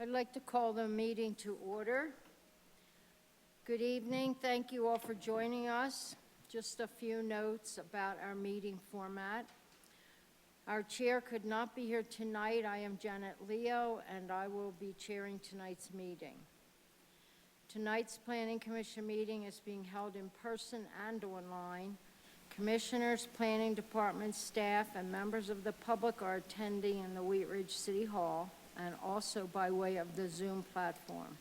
I'd like to call the meeting to order. Good evening. Thank you all for joining us. Just a few notes about our meeting format. Our chair could not be here tonight. I am Janet Leo, and I will be chairing tonight's meeting. Tonight's Planning Commission meeting is being held in person and online. Commissioners, Planning Department staff, and members of the public are attending in the Wheat Ridge City Hall and also by way of the Zoom platform.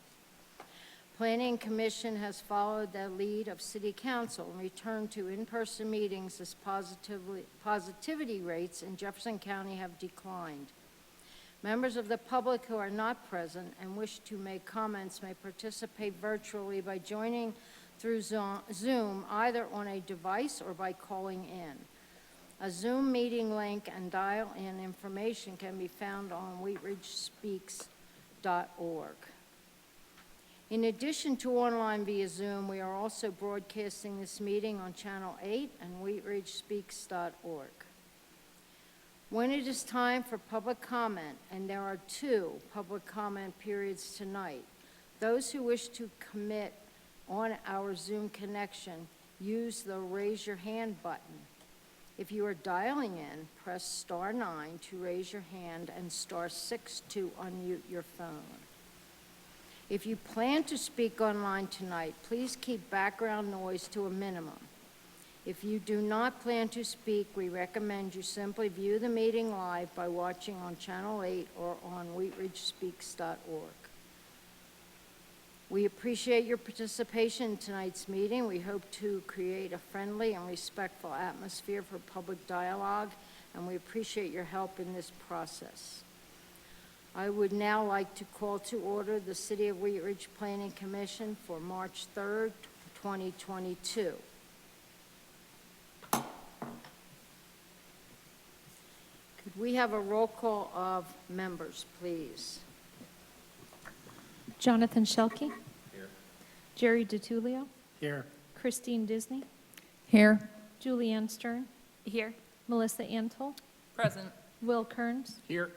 Planning Commission has followed the lead of City Council and returned to in-person meetings as positivity rates in Jefferson County have declined. Members of the public who are not present and wish to make comments may participate virtually by joining through Zoom, either on a device or by calling in. A Zoom meeting link and dial-in information can be found on wheatridgespeaks.org. In addition to online via Zoom, we are also broadcasting this meeting on Channel 8 and wheatridgespeaks.org. When it is time for public comment, and there are 2 public comment periods tonight, those who wish to commit on our Zoom connection, use the raise your hand button. If you are dialing in, press star 9 to raise your hand and star 6 to unmute your phone. If you plan to speak online tonight, please keep background noise to a minimum. If you do not plan to speak, we recommend you simply view the meeting live by watching on Channel 8 or on wheatridgespeaks.org. We appreciate your participation in tonight's meeting. We hope to create a friendly and respectful atmosphere for public dialogue, and we appreciate your help in this process. I would now like to call to order the City of Wheat Ridge Planning Commission for March 3rd, 2022. Could we have a roll call of members, please? Jonathan Shelkey. Here. Jerry DiTullio. Here. Christine Disney. Here. Julianne Stern. Here. Melissa Antle. Present. Will Kearns. Here.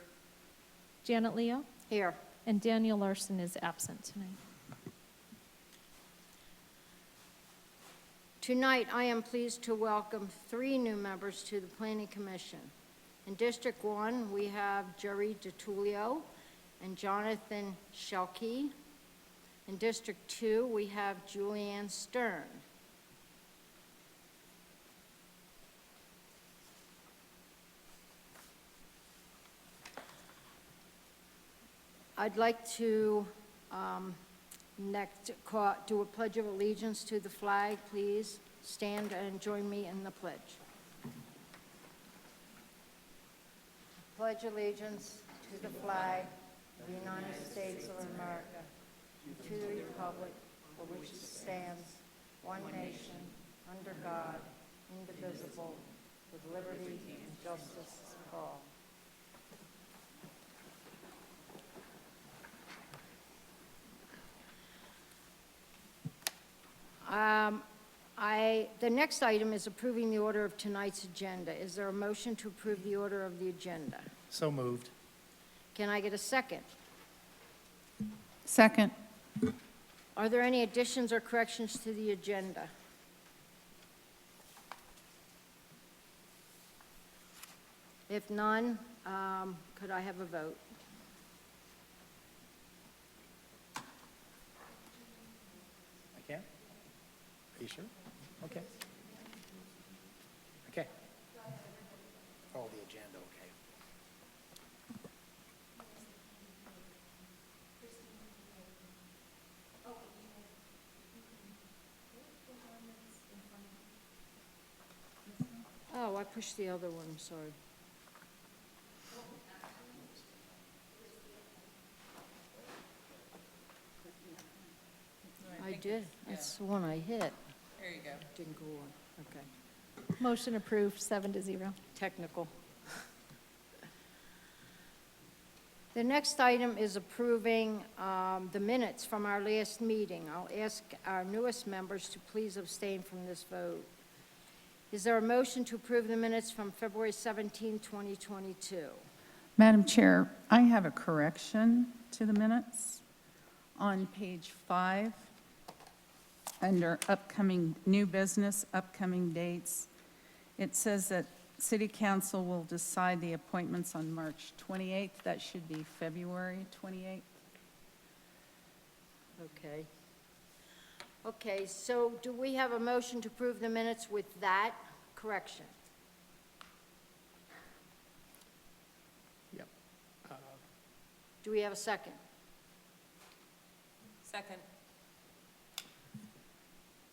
Janet Leo. Here. And Daniel Larson is absent tonight. Tonight, I am pleased to welcome 3 new members to the Planning Commission. In District 1, we have Jerry DiTullio and Jonathan Shelkey. In District 2, we have Julianne Stern. I'd like to next do a Pledge of Allegiance to the flag, please. Stand and join me in the pledge. Pledge allegiance to the flag of the United States of America, and to the republic for which it stands, one nation, under God, indivisible, with liberty and justice for all. The next item is approving the order of tonight's agenda. Is there a motion to approve the order of the agenda? So moved. Can I get a second? Second. Are there any additions or corrections to the agenda? If none, could I have a vote? I can? Are you sure? Okay. Okay. Oh, the agenda, okay. Oh, I pushed the other one, I'm sorry. I did. That's the one I hit. There you go. Didn't go on. Okay. Motion approved, 7-0. Technical. The next item is approving the minutes from our last meeting. I'll ask our newest members to please abstain from this vote. Is there a motion to approve the minutes from February 17, 2022? Madam Chair, I have a correction. to the minutes. On page 5, under upcoming new business, upcoming dates, it says that City Council will decide the appointments on March 28th. That should be February 28th. Okay. Okay, so do we have a motion to approve the minutes with that correction? Yep. Do we have a second? Second.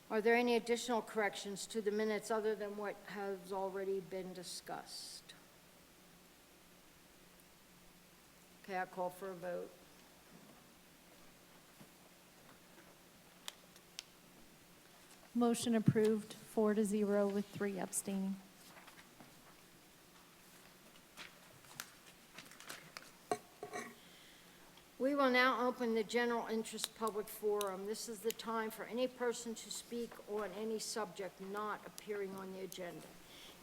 Are there any additional corrections to the minutes other than what has already been discussed? Okay, I'll call for a vote. Motion approved, 4-0 with 3 abstaining. We will now open the general interest public forum. This is the time for any person to speak on any subject not appearing on the agenda.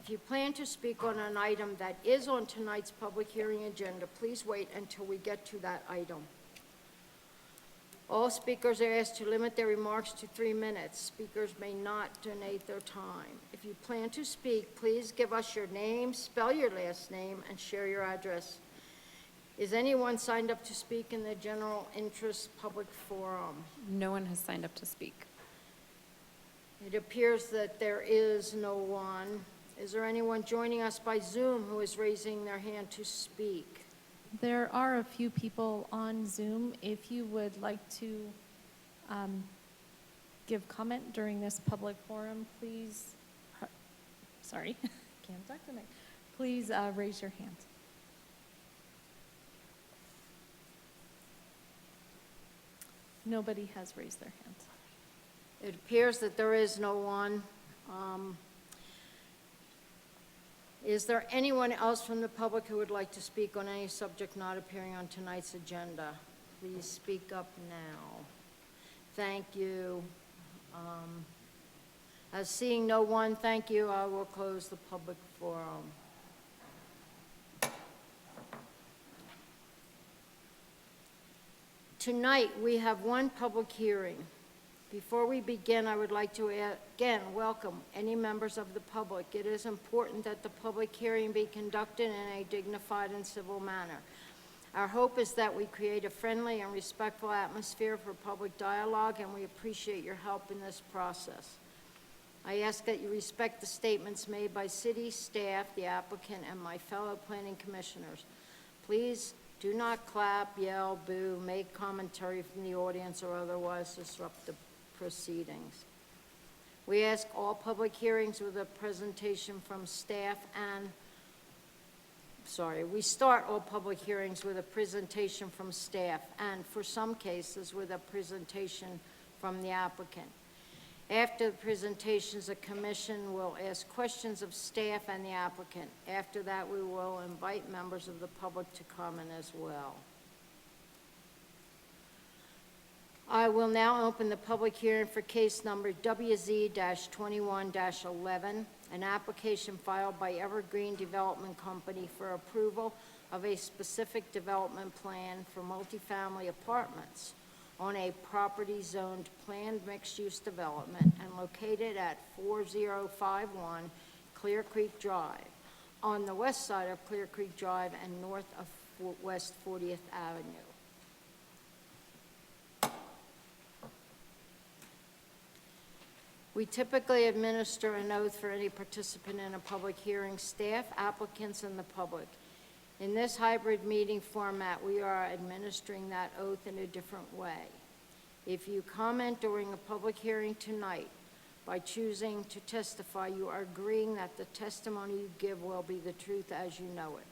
If you plan to speak on an item that is on tonight's public hearing agenda, please wait until we get to that item. All speakers are asked to limit their remarks to 3 minutes. Speakers may not donate their time. If you plan to speak, please give us your name, spell your last name, and share your address. Is anyone signed up to speak in the general interest public forum? No one has signed up to speak. It appears that there is no one. Is there anyone joining us by Zoom who is raising their hand to speak? There are a few people on Zoom. If you would like to give comment during this public forum, please, can't talk tonight. Please raise your hand. Nobody has raised their hand. It appears that there is no one. Is there anyone else from the public who would like to speak on any subject not appearing on tonight's agenda? Please speak up now. Thank you. As seeing no one, thank you, I will close the public forum. Tonight, we have one public hearing. Before we begin, I would like to again welcome any members of the public. It is important that the public hearing be conducted in a dignified and civil manner. Our hope is that we create a friendly and respectful atmosphere for public dialogue, and we appreciate your help in this process. I ask that you respect the statements made by city staff, the applicant, and my fellow planning commissioners. Please do not clap, yell, boo, make commentary from the audience, or otherwise disrupt the proceedings. We ask all public hearings with a presentation from staff and, we start all public hearings with a presentation from staff and, for some cases, with a presentation from the applicant. After the presentations, the commission will ask questions of staff and the applicant. After that, we will invite members of the public to comment as well. I will now open the public hearing for case number WZ-21-11, an application filed by Evergreen Development Company for approval of a specific development plan for multifamily apartments on a property zoned planned mixed-use development and located at 4051 Clear Creek Drive, on the west side of Clear Creek Drive and north of West 40th Avenue. We typically administer an oath for any participant in a public hearing, staff, applicants, and the public. In this hybrid meeting format, we are administering that oath in a different way. If you comment during a public hearing tonight by choosing to testify, you are agreeing that the testimony you give will be the truth as you know it.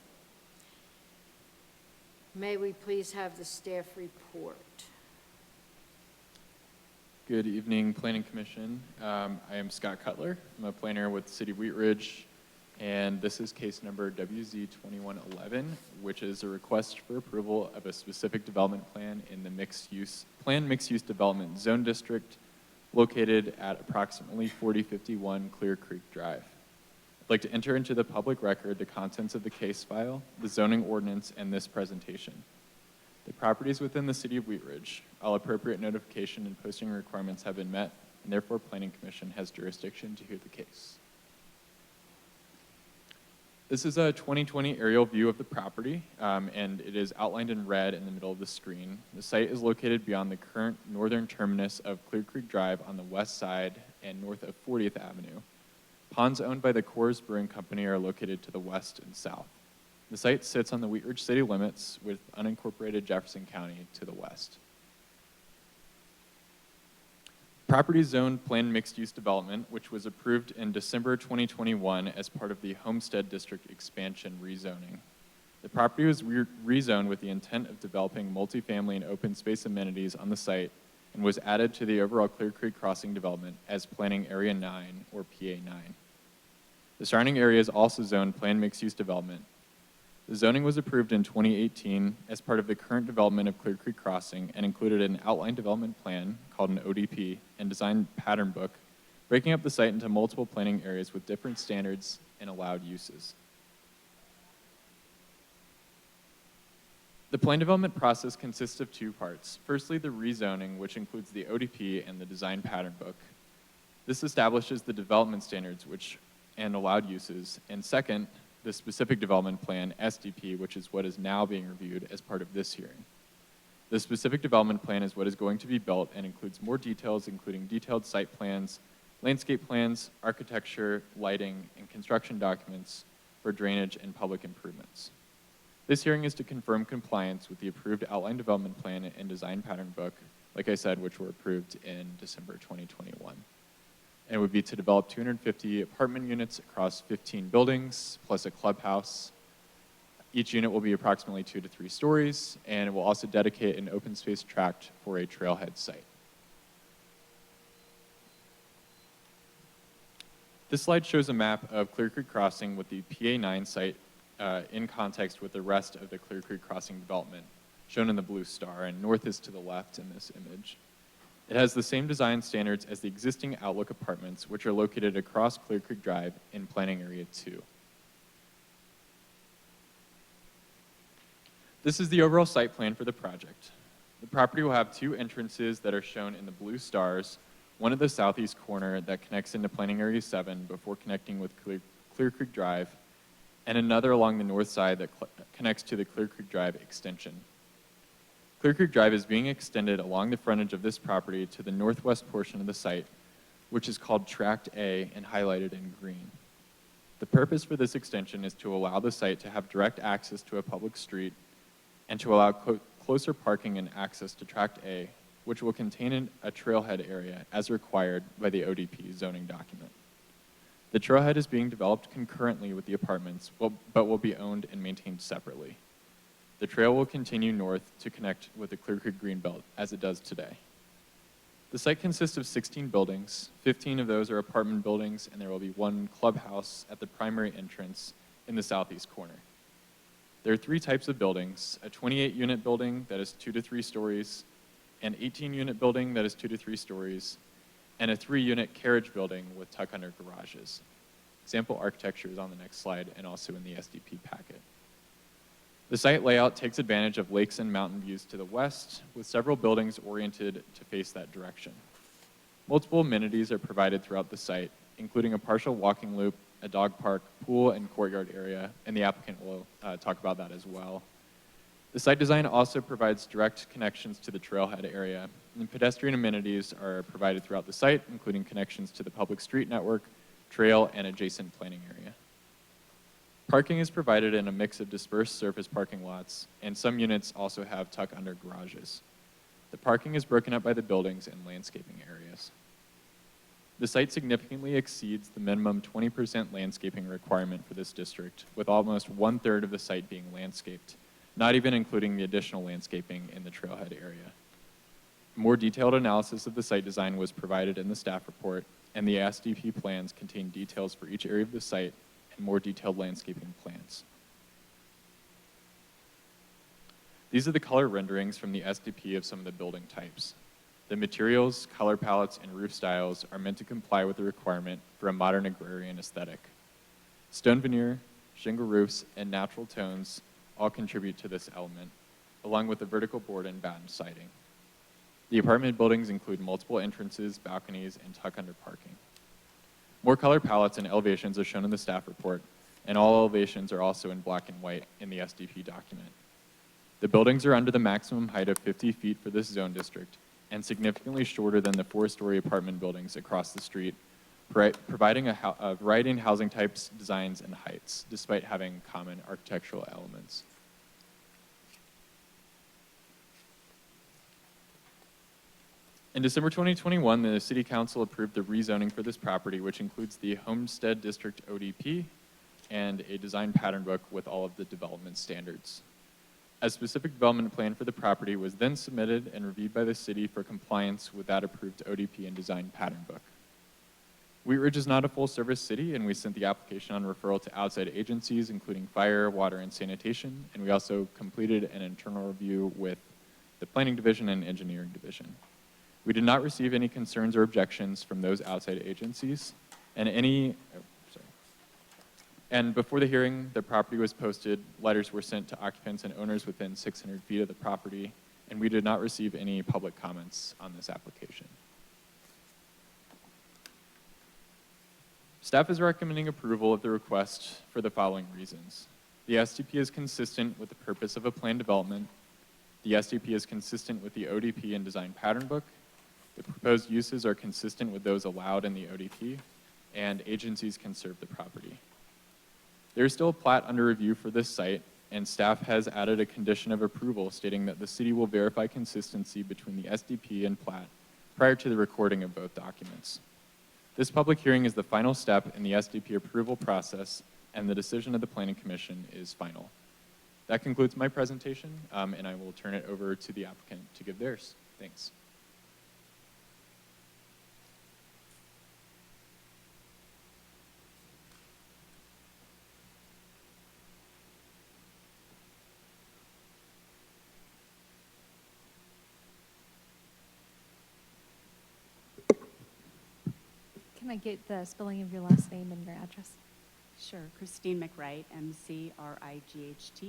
May we please have the staff report? Good evening, Planning Commission. I am Scott Cutler. I'm a planner with City of Wheat Ridge, and this is case number WZ-2111, which is a request for approval of a specific development plan in the planned mixed-use development zone district located at approximately 4051 Clear Creek Drive. I'd like to enter into the public record the contents of the case file, the zoning ordinance, and this presentation. The property is within the city of Wheat Ridge. All appropriate notification and posting requirements have been met, and therefore Planning Commission has jurisdiction to hear the case. This is a 2020 aerial view of the property, and it is outlined in red in the middle of the screen. The site is located beyond the current northern terminus of Clear Creek Drive on the west side and north of 40th Avenue. Ponds owned by the Coors Brewing Company are located to the west and south. The site sits on the Wheat Ridge city limits with unincorporated Jefferson County to the west. Property zoned planned mixed-use development, which was approved in December 2021 as part of the Homestead District expansion rezoning. The property was rezoned with the intent of developing multifamily and open space amenities on the site and was added to the overall Clear Creek Crossing development as Planning Area 9, or PA 9. The surrounding area is also zoned planned mixed-use development. The zoning was approved in 2018 as part of the current development of Clear Creek Crossing and included an outline development plan called an ODP and design pattern book, breaking up the site into multiple planning areas with different standards and allowed uses. The plan development process consists of two parts. Firstly, the rezoning, which includes the ODP and the design pattern book. This establishes the development standards and allowed uses, and second, the specific development plan, SDP, which is what is now being reviewed as part of this hearing. The specific development plan is what is going to be built and includes more details, including detailed site plans, landscape plans, architecture, lighting, and construction documents for drainage and public improvements. This hearing is to confirm compliance with the approved outline development plan and design pattern book, like I said, which were approved in December 2021. And it would be to develop 250 apartment units across 15 buildings, plus a clubhouse. Each unit will be approximately 2 to 3 stories, and it will also dedicate an open space tract for a trailhead site. This slide shows a map of Clear Creek Crossing with the PA9 site in context with the rest of the Clear Creek Crossing development, shown in the blue star, and north is to the left in this image. It has the same design standards as the existing Outlook apartments, which are located across Clear Creek Drive in Planning Area 2. This is the overall site plan for the project. The property will have 2 entrances that are shown in the blue stars, one at the southeast corner that connects into Planning Area 7 before connecting with Clear Creek Drive, and another along the north side that connects to the Clear Creek Drive extension. Clear Creek Drive is being extended along the frontage of this property to the northwest portion of the site, which is called Tract A and highlighted in green. The purpose for this extension is to allow the site to have direct access to a public street and to allow closer parking and access to Tract A, which will contain a trailhead area as required by the ODP zoning document. The trailhead is being developed concurrently with the apartments, but will be owned and maintained separately. The trail will continue north to connect with the Clear Creek Greenbelt, as it does today. The site consists of 16 buildings. 15 of those are apartment buildings, and there will be 1 clubhouse at the primary entrance in the southeast corner. There are 3 types of buildings: a 28-unit building that is 2 to 3 stories, an 18-unit building that is 2 to 3 stories, and a 3-unit carriage building with tuck-under garages. Example architecture is on the next slide and also in the SDP packet. The site layout takes advantage of lakes and mountain views to the west, with several buildings oriented to face that direction. Multiple amenities are provided throughout the site, including a partial walking loop, a dog park, pool, and courtyard area, and the applicant will talk about that as well. The site design also provides direct connections to the trailhead area, and pedestrian amenities are provided throughout the site, including connections to the public street network, trail, and adjacent planning area. Parking is provided in a mix of dispersed surface parking lots, and some units also have tuck-under garages. The parking is broken up by the buildings and landscaping areas. The site significantly exceeds the minimum 20% landscaping requirement for this district, with almost 1/3 of the site being landscaped, not even including the additional landscaping in the trailhead area. More detailed analysis of the site design was provided in the staff report, and the SDP plans contain details for each area of the site and more detailed landscaping plans. These are the color renderings from the SDP of some of the building types. The materials, color palettes, and roof styles are meant to comply with the requirement for a modern agrarian aesthetic. Stone veneer, shingle roofs, and natural tones all contribute to this element, along with a vertical board and batten siding. The apartment buildings include multiple entrances, balconies, and tuck-under parking. More color palettes and elevations are shown in the staff report, and all elevations are also in black and white in the SDP document. The buildings are under the maximum height of 50 feet for this zone district and significantly shorter than the 4-story apartment buildings across the street, providing a variety in housing types, designs, and heights, despite having common architectural elements. In December 2021, the City Council approved the rezoning for this property, which includes the Homestead District ODP and a design pattern book with all of the development standards. A specific development plan for the property was then submitted and reviewed by the city for compliance with that approved ODP and design pattern book. Wheat Ridge is not a full-service city, and we sent the application on referral to outside agencies, including fire, water, and sanitation, and we also completed an internal review with the planning division and engineering division. We did not receive any concerns or objections from those outside agencies, and before the hearing, the property was posted, letters were sent to occupants and owners within 600 feet of the property, and we did not receive any public comments on this application. Staff is recommending approval of the request for the following reasons. The SDP is consistent with the purpose of a planned development. The SDP is consistent with the ODP and design pattern book. The proposed uses are consistent with those allowed in the ODP, and agencies can serve the property. There is still a plat under review for this site, and staff has added a condition of approval stating that the city will verify consistency between the SDP and plat prior to the recording of both documents. This public hearing is the final step in the SDP approval process, and the decision of the Planning Commission is final. That concludes my presentation, and I will turn it over to the applicant to give theirs. Thanks. Can I get the spelling of your last name and your address? Sure. Christine McWright, M-C-R-I-G-H-T,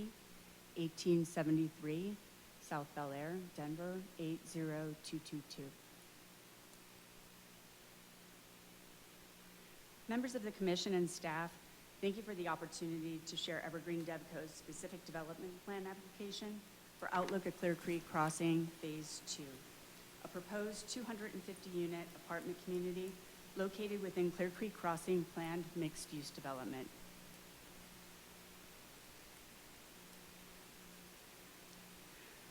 1873 South Bel Air, Denver, 80222. Members of the commission and staff, thank you for the opportunity to share Evergreen Devco's specific development plan application for Outlook at Clear Creek Crossing Phase 2, a proposed 250-unit apartment community located within Clear Creek Crossing planned mixed-use development.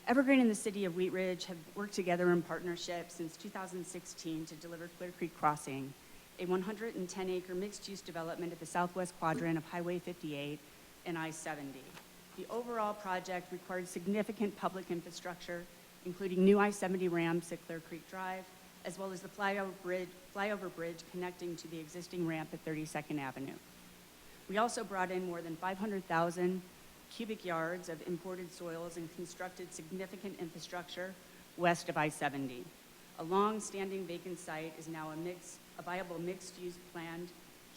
Evergreen and the city of Wheat Ridge have worked together in partnership since 2016 to deliver Clear Creek Crossing, a 110-acre mixed-use development at the southwest quadrant of Highway 58 and I-70. The overall project required significant public infrastructure, including new I-70 ramps at Clear Creek Drive, as well as the flyover bridge connecting to the existing ramp at 32nd Avenue. We also brought in more than 500,000 cubic yards of imported soils and constructed significant infrastructure west of I-70. A long-standing vacant site is now a viable mixed-use planned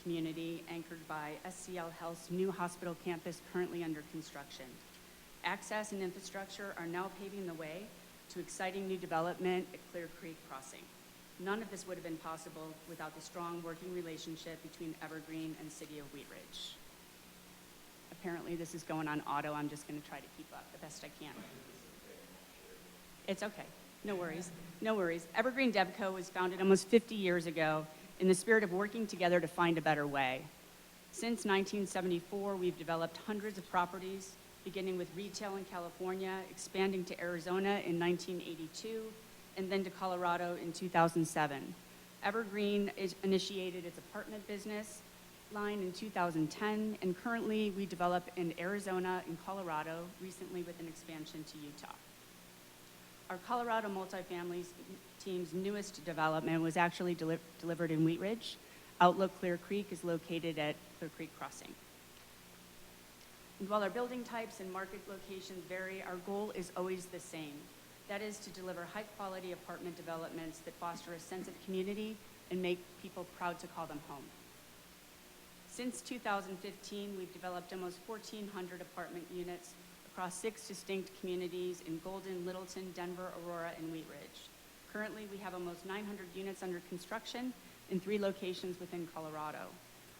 community anchored by SCL Health's new hospital campus currently under construction. Access and infrastructure are now paving the way to exciting new development at Clear Creek Crossing. None of this would have been possible without the strong working relationship between Evergreen and City of Wheat Ridge. Apparently this is going on auto. I'm just going to try to keep up the best I can. It's okay. No worries. No worries. Evergreen Devco was founded almost 50 years ago in the spirit of working together to find a better way. Since 1974, we've developed hundreds of properties, beginning with retail in California, expanding to Arizona in 1982, and then to Colorado in 2007. Evergreen initiated its apartment business line in 2010, and currently we develop in Arizona and Colorado, recently with an expansion to Utah. Our Colorado multifamily team's newest development was actually delivered in Wheat Ridge. Outlook Clear Creek is located at Clear Creek Crossing. And while our building types and market locations vary, our goal is always the same. That is to deliver high-quality apartment developments that foster a sense of community and make people proud to call them home. Since 2015, we've developed almost 1,400 apartment units across 6 distinct communities in Golden, Littleton, Denver, Aurora, and Wheat Ridge. Currently, we have almost 900 units under construction in 3 locations within Colorado.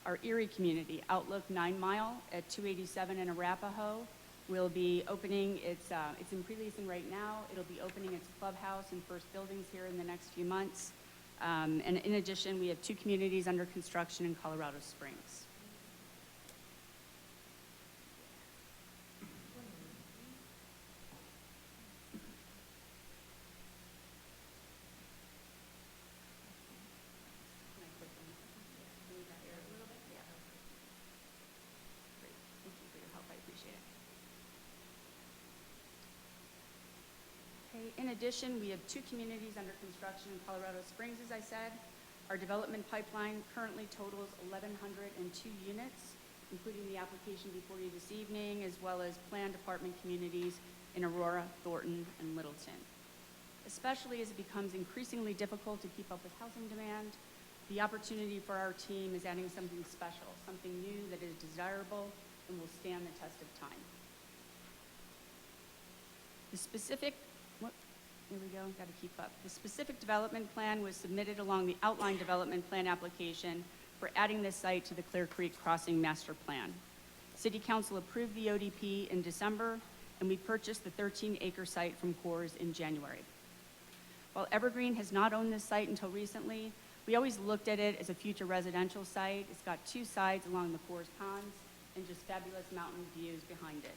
Our Erie community, Outlook 9 Mile at 287 in Arapahoe, will be opening it's in pre-leasing right now. It'll be opening its clubhouse and first buildings here in the next few months. And in addition, we have 2 communities under construction in Colorado Springs. In addition, we have 2 communities under construction in Colorado Springs, as I said. Our development pipeline currently totals 1,102 units, including the application before you this evening, as well as planned apartment communities in Aurora, Thornton, and Littleton. Especially as it becomes increasingly difficult to keep up with housing demand, the opportunity for our team is adding something special, something new that is desirable and will stand the test of time. Here we go, got to keep up. The specific development plan was submitted along the outline development plan application for adding this site to the Clear Creek Crossing Master Plan. City Council approved the ODP in December, and we purchased the 13-acre site from Coors in January. While Evergreen has not owned this site until recently, we always looked at it as a future residential site. It's got 2 sides along the Coors Ponds and just fabulous mountain views behind it.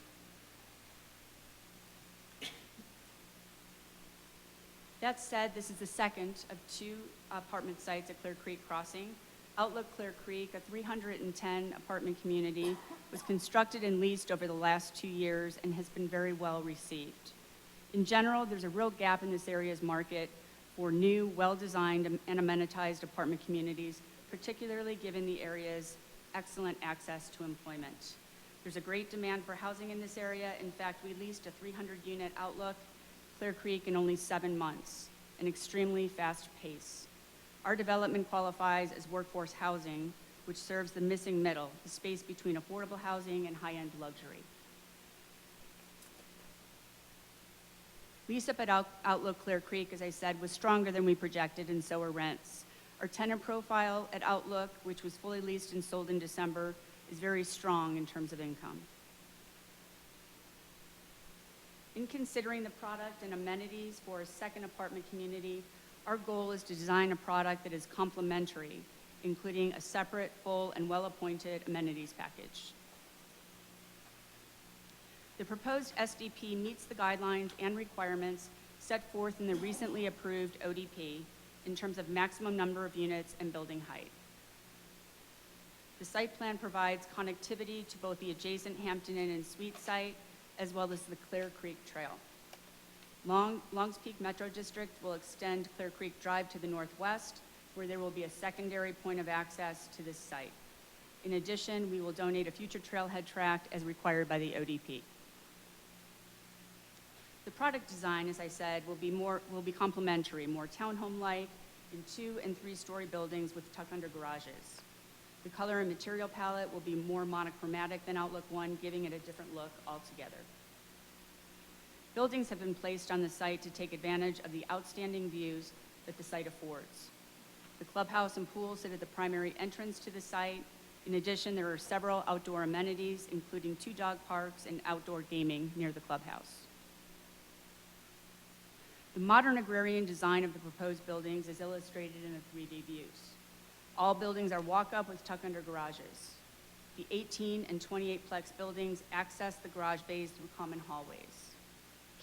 That said, this is the second of 2 apartment sites at Clear Creek Crossing. Outlook Clear Creek, a 310 apartment community, was constructed and leased over the last 2 years and has been very well received. In general, there's a real gap in this area's market for new, well-designed and amenitized apartment communities, particularly given the area's excellent access to employment. There's a great demand for housing in this area. In fact, we leased a 300-unit Outlook Clear Creek in only 7 months, an extremely fast pace. Our development qualifies as workforce housing, which serves the missing middle, the space between affordable housing and high-end luxury. Lease-up at Outlook Clear Creek, as I said, was stronger than we projected, and so are rents. Our tenant profile at Outlook, which was fully leased and sold in December, is very strong in terms of income. In considering the product and amenities for a second apartment community, our goal is to design a product that is complementary, including a separate, full, and well-appointed amenities package. The proposed SDP meets the guidelines and requirements set forth in the recently approved ODP in terms of maximum number of units and building height. The site plan provides connectivity to both the adjacent Hampton Inn and Suite site, as well as the Clear Creek Trail. Longs Peak Metro District will extend Clear Creek Drive to the northwest, where there will be a secondary point of access to this site. In addition, we will donate a future trailhead tract as required by the ODP. The product design, as I said, will be complementary, more townhome-like in 2- and 3-story buildings with tuck-under garages. The color and material palette will be more monochromatic than Outlook 1, giving it a different look altogether. Buildings have been placed on the site to take advantage of the outstanding views that the site affords. The clubhouse and pool sit at the primary entrance to the site. In addition, there are several outdoor amenities, including 2 dog parks and outdoor gaming near the clubhouse. The modern agrarian design of the proposed buildings is illustrated in the 3D views. All buildings are walk-up with tuck-under garages. The 18 and 28-plex buildings access the garage bays through common hallways.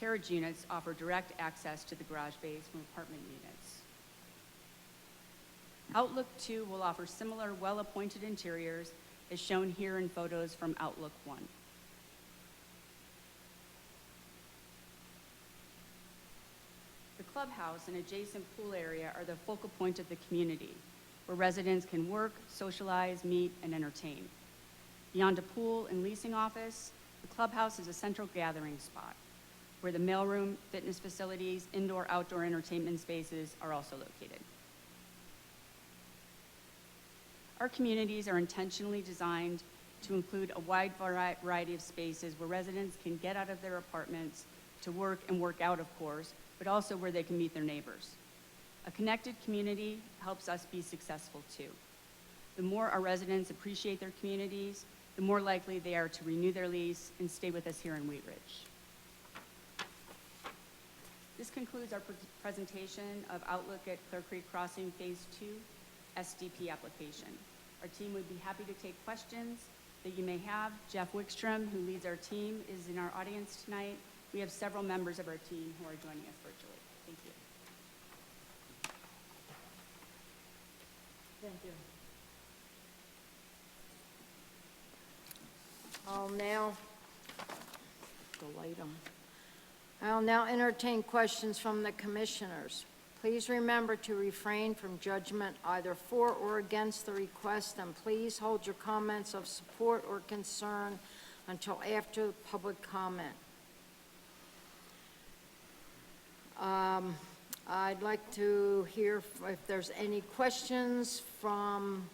Carriage units offer direct access to the garage bays from apartment units. Outlook 2 will offer similar well-appointed interiors as shown here in photos from Outlook 1. The clubhouse and adjacent pool area are the focal point of the community, where residents can work, socialize, meet, and entertain. Beyond a pool and leasing office, the clubhouse is a central gathering spot, where the mailroom, fitness facilities, indoor-outdoor entertainment spaces are also located. Our communities are intentionally designed to include a wide variety of spaces where residents can get out of their apartments to work and work out, of course, but also where they can meet their neighbors. A connected community helps us be successful too. The more our residents appreciate their communities, the more likely they are to renew their lease and stay with us here in Wheat Ridge. This concludes our presentation of Outlook at Clear Creek Crossing Phase 2 SDP application. Our team would be happy to take questions that you may have. Jeff Wickstrom, who leads our team, is in our audience tonight. We have several members of our team who are joining us virtually. Thank you. Thank you. I'll now entertain questions from the commissioners. Please remember to refrain from judgment either for or against the request, and please hold your comments of support or concern until after public comment. I'd like to hear if there's any questions from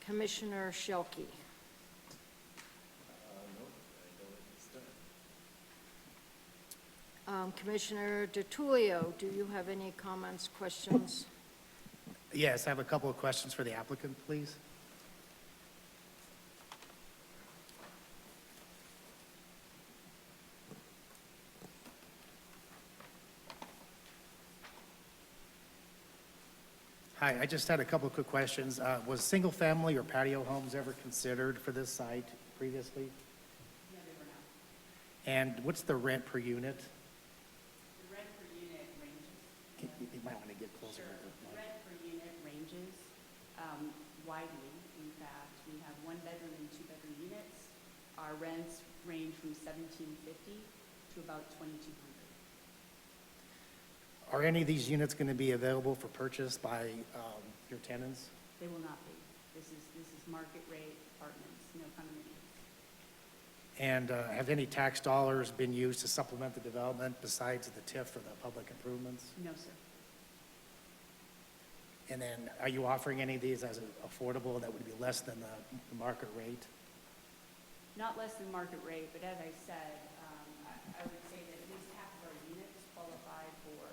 Commissioner Shelkey. Commissioner DiTullio, do you have any comments, questions? Yes, I have a couple of questions for the applicant, please. Hi, I just had a couple of quick questions. Was single-family or patio homes ever considered for this site previously? No, they were not. And what's the rent per unit? The rent per unit ranges. You might want to get closer. Sure. to the The mic. rent per unit ranges widely. In fact, we have one-bedroom and two-bedroom units. Our rents range from $1,750 to about $2,200. Are any of these units going to be available for purchase by your tenants? They will not be. This is market rate apartments, no condominiums. And have any tax dollars been used to supplement the development besides the TIF for the public improvements? No, sir. And then are you offering any of these as affordable that would be less than the market rate? Not less than market rate, but as I said, I would say that at least half of our units qualify for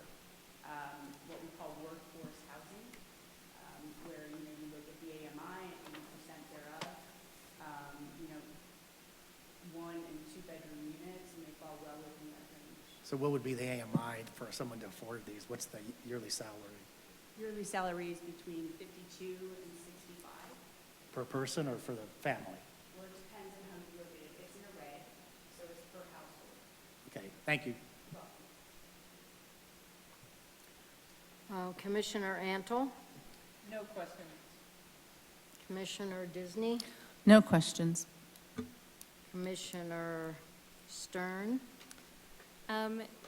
what we call workforce housing, where, you look at the AMI and the percent thereof, one and two bedroom units, and they fall well within that range. So what would be the AMI for someone to afford these? What's the yearly salary? Yearly salaries between 52 and 65. Per person or for the family? Well, it depends on how you look at it. It's an array, so it's per household. Okay, thank you. Commissioner Antle, No questions. Commissioner Disney, No questions. Commissioner Stern.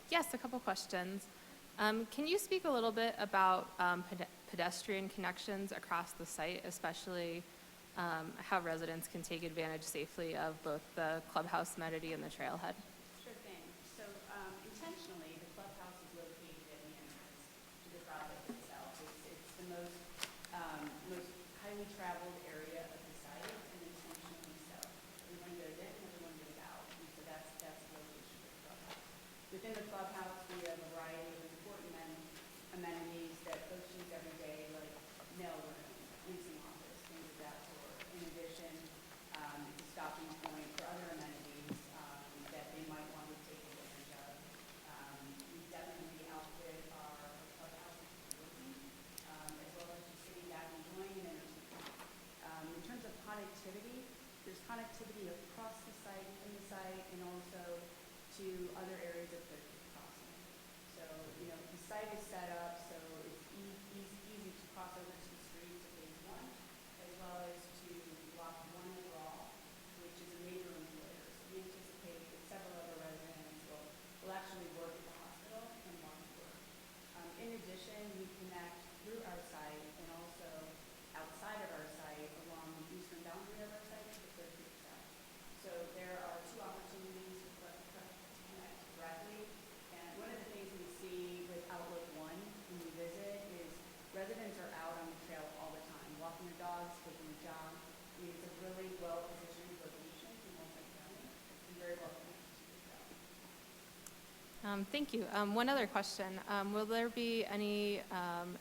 Yes, a couple questions. Can you speak a little bit about pedestrian connections across the site, especially how residents can take advantage safely of both the clubhouse amenity and the trailhead? Sure thing. So intentionally, the clubhouse is located at the entrance to the project itself. It's the most highly traveled area of the site, and intentionally so. Everyone goes in, everyone goes out, and so that's the location of the clubhouse. Within the clubhouse, we have a variety of important amenities that folks use every day, like mailroom, leasing office, things of that sort. In addition, it's a stopping point for other amenities that they might want to take advantage of. We definitely outfit our clubhouse with working, as well as just sitting back enjoying and entertaining. In terms of connectivity, there's connectivity across the site, in the site, and also to other areas of the crossing. So, the site is set up so it's easy to cross over to the street to phase 1, as well as to block 1 overall, which is a major employer. So we anticipate that several other residents will actually work at the hospital and want to work. In addition, we connect through our site and also outside of our site along the eastern boundary of our site to the Clear Creek site. So there are 2 opportunities to connect directly. And one of the things we see with Outlook 1 when we visit is residents are out on the trail Thank you. One other question. Will there be any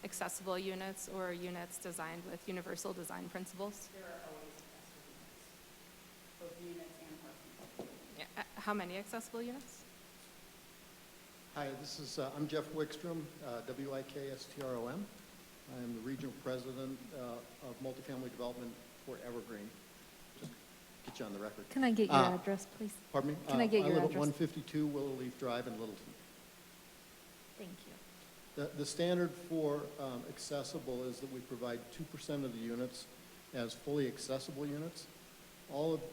accessible units or units designed with universal design principles? There are always accessible units, both units and parking. Yeah. How many accessible units? Hi, this is, I'm Jeff Wickstrom, W-I-K-S-T-R-O-M. I am the Regional President of Multifamily Development for Evergreen. Just get you on the record. Can I get your address, please? Pardon me? Can I get your I live at address? 152 Willow Leaf Drive in Littleton. Thank you. The standard for accessible is that we provide 2% of the units as fully accessible units.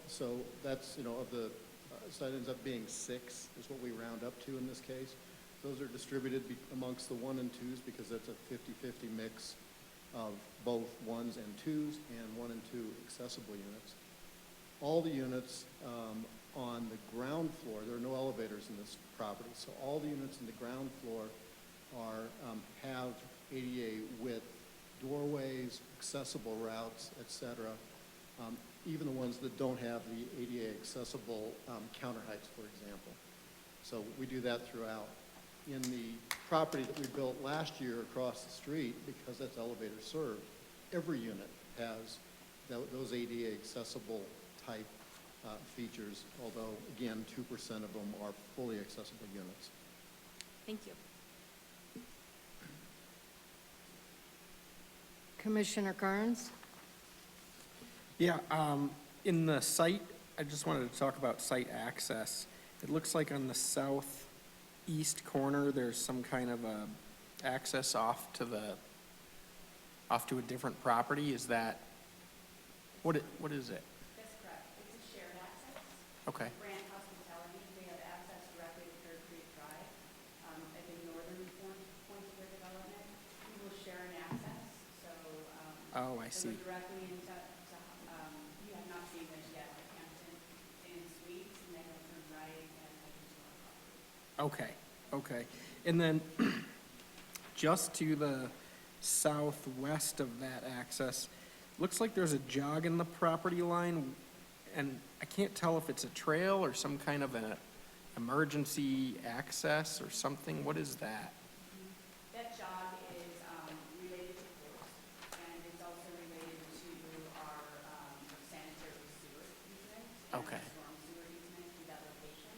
So that's, of the, so that ends up being 6 is what we round up to in this case. Those are distributed amongst the 1 and 2s because that's a 50-50 mix of both 1s and 2s and 1 and 2 accessible units. All the units on the ground floor, there are no elevators in this property, so all the units in the ground floor have ADA width, doorways, accessible routes, etc. Even the ones that don't have the ADA accessible counter heights, for example. So we do that throughout. In the property that we built last year across the street, because that's elevator served, every unit has those ADA accessible type features, although again, 2% of them are fully accessible units. Thank you. Commissioner Kearns? Yeah, in the site, I just wanted to talk about site access. It looks like on the southeast corner, there's some kind of a access off to a different property. Is that, what is it? That's correct. It's a shared access. Okay, Brand Hospitality, they have access directly to Clear Creek Drive. At the northern point of their development, we will share an access. So, oh, I they see. go directly into, you have not seen this yet, the Hampton Inn Suites, and then they'll turn right and head into our property. Okay. And then just to the southwest of that access, looks like there's a jog in the property line, and I can't tell if it's a trail or some kind of an emergency access or something. What is that? That jog is related to course, and it's also related to our sanitary sewer easement. Okay. And storm sewer easement to that location.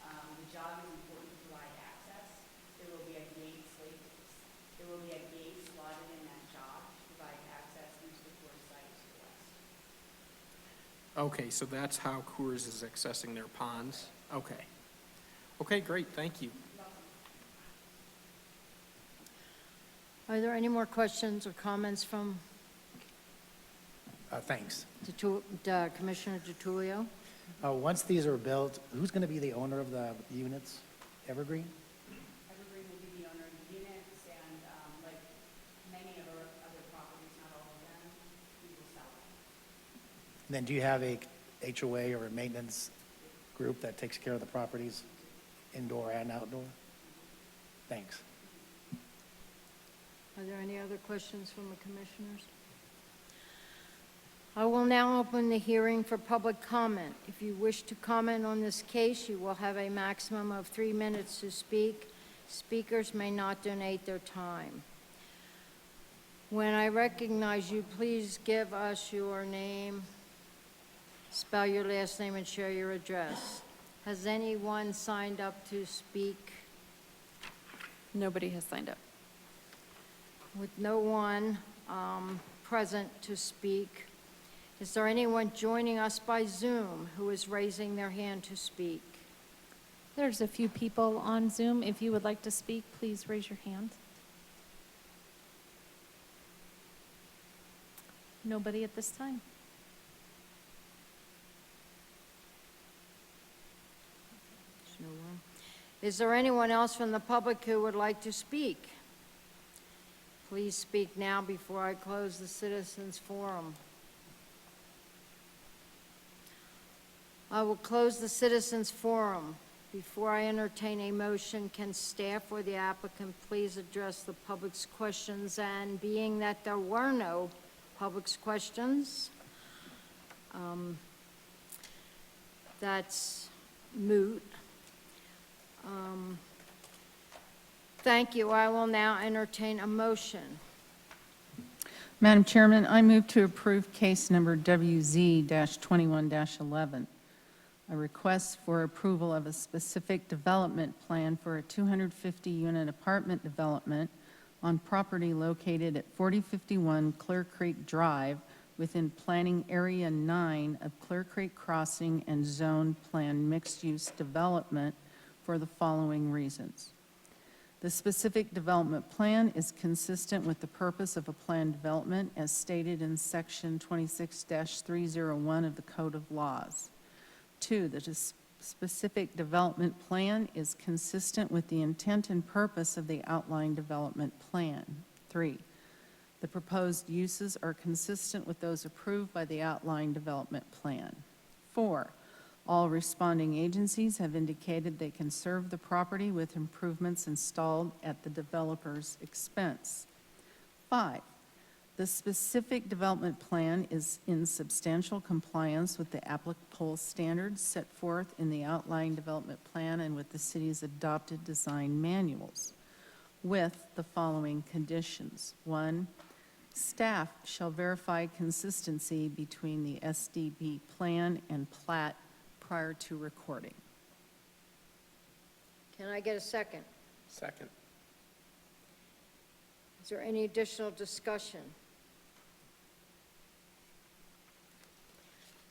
The jog is important to provide access. There will be a gate slotted in that jog to provide access into the course site to the west. Okay, so that's how Coors is accessing their ponds? Okay. Okay, great, thank you. Are there any more questions or comments from Thanks. Commissioner DiTullio? Once these are built, who's going to be the owner of the units? Evergreen? Evergreen will be the owner of the units, and like many of our other properties, not all of them, we will sell them. And then do you have a HOA or a maintenance group that takes care of the properties, indoor and outdoor? Thanks. Are there any other questions from the commissioners? I will now open the hearing for public comment. If you wish to comment on this case, you will have a maximum of 3 minutes to speak. Speakers may not donate their time. When I recognize you, please give us your name, spell your last name, and share your address. Has anyone signed up to speak? Nobody has signed up. With no one present to speak, is there anyone joining us by Zoom who is raising their hand to speak? There's a few people on Zoom. If you would like to speak, please raise your hand. Nobody at this time. There's no one. Is there anyone else from the public who would like to speak? Please speak now before I close the citizens' forum. I will close the citizens' forum. Before I entertain a motion, can staff or the applicant please address the public's questions? And being that there were no public's questions, that's moot. Thank you. I will now entertain a motion. Madam Chairman, I move to approve case number WZ-21-11, a request for approval of a specific development plan for a 250-unit apartment development on property located at 4051 Clear Creek Drive within Planning Area 9 of Clear Creek Crossing and Zone Plan Mixed-Use Development for the following reasons. The specific development plan is consistent with the purpose of a planned development as stated in Section 26-301 of the Code of Laws. 2, the specific development plan is consistent with the intent and purpose of the outlined development plan. 3, the proposed uses are consistent with those approved by the outlined development plan. 4, all responding agencies have indicated they can serve the property with improvements installed at the developer's expense. 5, the specific development plan is in substantial compliance with the applicable standards set forth in the outlined development plan and with the city's adopted design manuals, with the following conditions. 1, staff shall verify consistency between the SDB plan and plat prior to recording. Can I get a second? Second. Is there any additional discussion?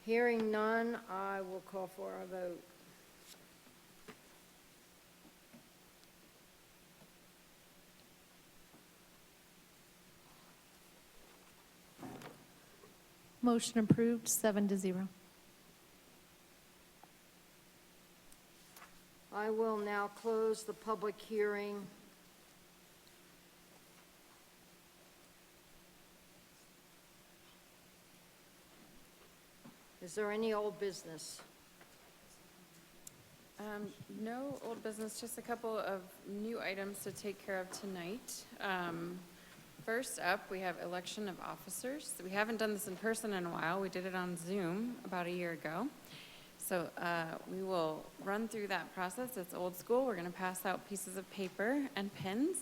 Hearing none, I will call for a vote. Motion approved, 7-0. I will now close the public hearing. Is there any old business? No old business, just a couple of new items to take care of tonight. First up, we have election of officers. We haven't done this in person in a while. We did it on Zoom about a year ago. So we will run through that process. It's old school. We're going to pass out pieces of paper and pens.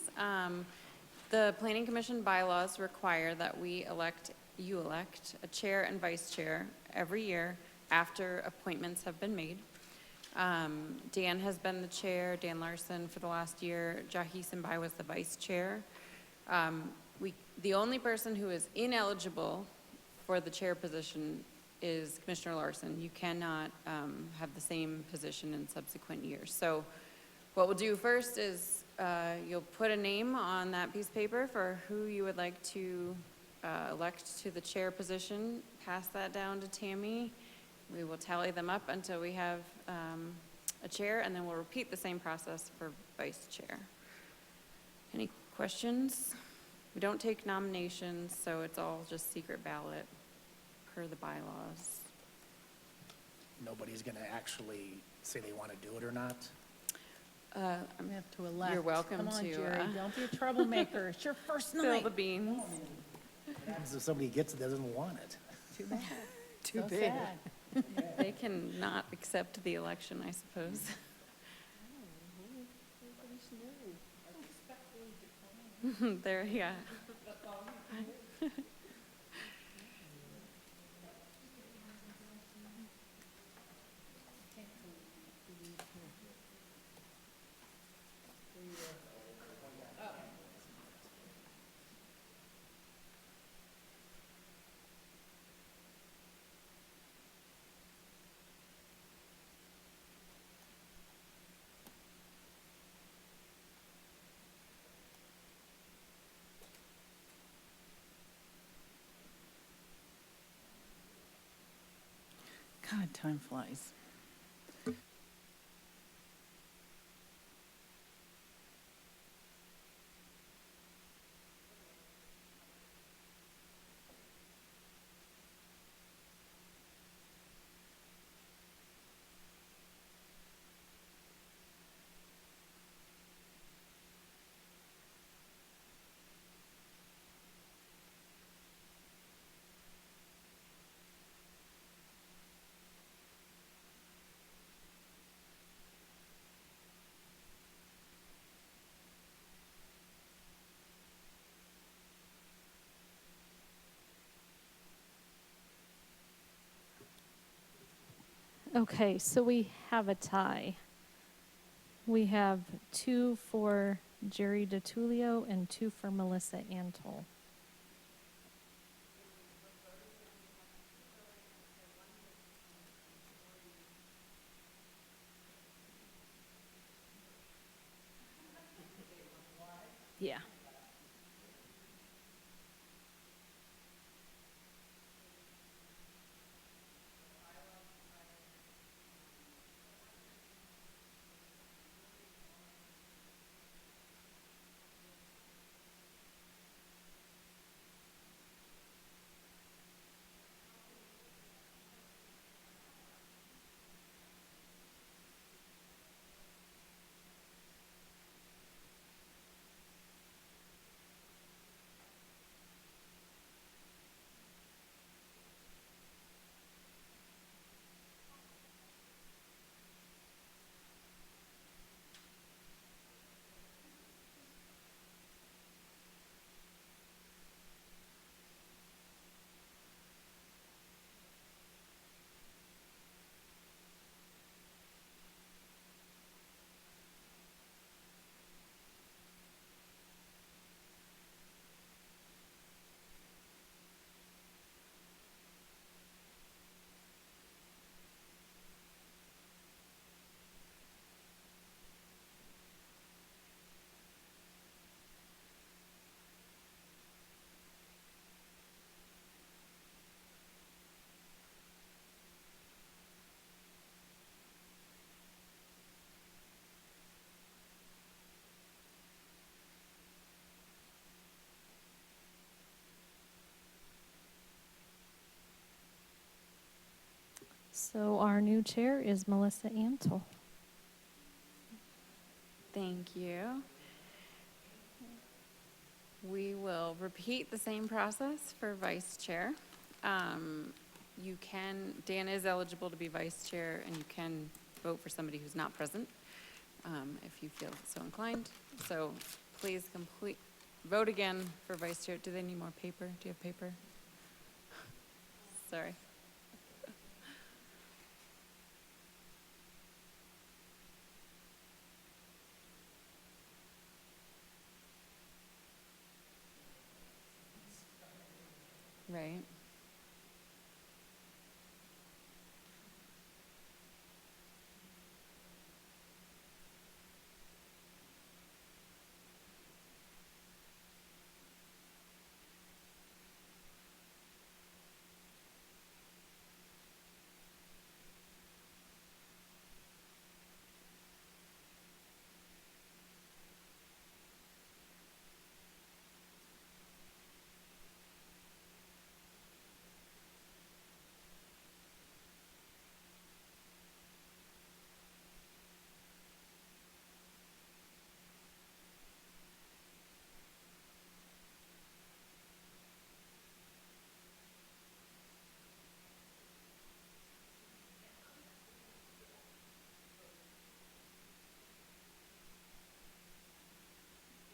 The Planning Commission bylaws require that you elect a chair and vice chair every year after appointments have been made. Dan has been the chair, Dan Larson, for the last year. Jahi Simbai was the vice chair. The only person who is ineligible for the chair position is Commissioner Larson. You cannot have the same position in subsequent years. So what we'll do first is you'll put a name on that piece of paper for who you would like to elect to the chair position. Pass that down to Tammy. We will tally them up until we have a chair, and then we'll repeat the same process for vice chair. Any questions? We don't take nominations, so it's all just secret ballot per the bylaws. Nobody's going to actually say they want to do it or not. I'm going to have to elect. You're welcome Come on, to, Jerry, don't be a troublemaker. It's your first Spill night. the beans. What happens if somebody gets it, doesn't want it? Too bad. Too So bad. sad. They can not accept the election, I suppose. There, yeah. God, time flies. Okay, so we have a tie. We have 2 for Jerry DiTullio and 2 for Melissa Antle. Yeah. So our new chair is Melissa Antle. Thank you. We will repeat the same process for vice chair. Dan is eligible to be vice chair, and you can vote for somebody who's not present, if you feel so inclined. So please vote again for vice chair. Do they need more paper? Do you have paper? Sorry. Right.